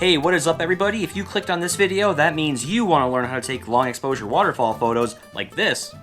Hey, what is up everybody? If you clicked on this video, that means you want to learn how to take long exposure waterfall photos like this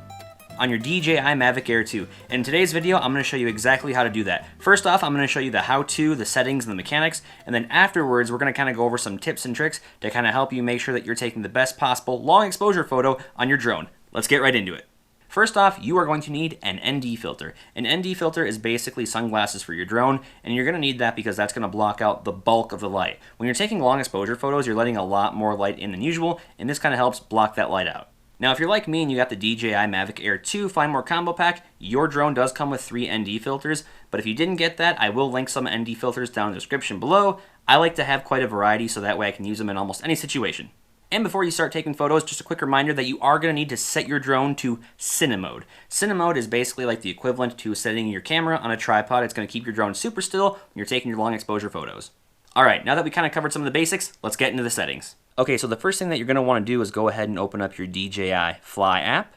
on your DJI Mavic Air 2. And in today's video, I'm going to show you exactly how to do that. First off, I'm going to show you the how-to, the settings, and the mechanics, and then afterwards, we're going to kind of go over some tips and tricks to kind of help you make sure that you're taking the best possible long exposure photo on your drone. Let's get right into it. First off, you are going to need an ND filter. An ND filter is basically sunglasses for your drone, and you're going to need that because that's going to block out the bulk of the light. When you're taking long exposure photos, you're letting a lot more light in than usual, and this kind of helps block that light out. Now, if you're like me and you got the DJI Mavic Air 2 Find More Combo Pack, your drone does come with 3 ND filters, but if you didn't get that, I will link some ND filters down in the description below. I like to have quite a variety so that way I can use them in almost any situation. And before you start taking photos, just a quick reminder that you are going to need to set your drone to Cinemode. Cinemode is basically like the equivalent to setting your camera on a tripod. It's going to keep your drone super still when you're taking your long exposure photos. Alright, now that we kind of covered some of the basics, let's get into the settings. Okay, so the first thing that you're going to want to do is go ahead and open up your DJI Fly app.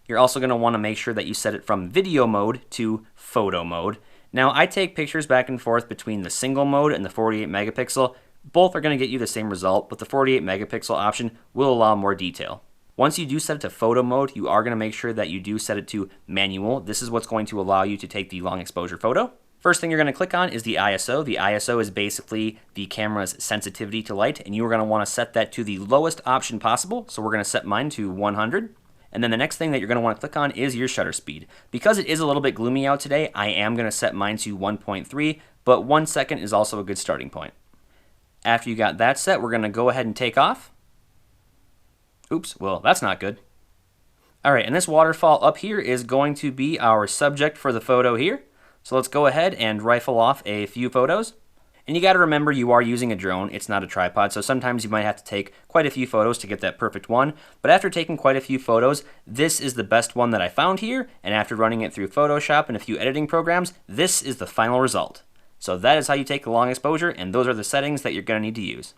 You're also going to want to make sure that you set it from video mode to photo mode. Now, I take pictures back and forth between the single mode and the 48 megapixel. Both are going to get you the same result, but the 48 megapixel option will allow more detail. Once you do set it to photo mode, you are going to make sure that you do set it to manual. This is what's going to allow you to take the long exposure photo. First thing you're going to click on is the ISO. The ISO is basically the camera's sensitivity to light, and you are going to want to set that to the lowest option possible. So we're going to set mine to 100. And then the next thing that you're going to want to click on is your shutter speed. Because it is a little bit gloomy out today, I am going to set mine to 1.3, but 1 second is also a good starting point. After you got that set, we're going to go ahead and take off. Oops, well, that's not good. Alright, and this waterfall up here is going to be our subject for the photo here. So let's go ahead and rifle off a few photos. And you got to remember you are using a drone, it's not a tripod, so sometimes you might have to take quite a few photos to get that perfect one. But after taking quite a few photos, this is the best one that I found here, and after running it through Photoshop and a few editing programs, this is the final result. So that is how you take the long exposure, and those are the settings that you're going to need to use.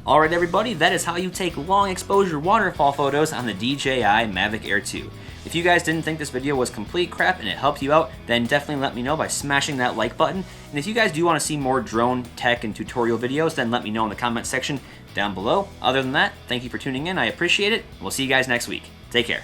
Alright everybody, that is how you take long exposure waterfall photos on the DJI Mavic Air 2. If you guys didn't think this video was complete crap and it helped you out, then definitely let me know by smashing that like button. And if you guys do want to see more drone tech and tutorial videos, then let me know in the comment section down below. Other than that, thank you for tuning in, I appreciate it. We'll see you guys next week. Take care.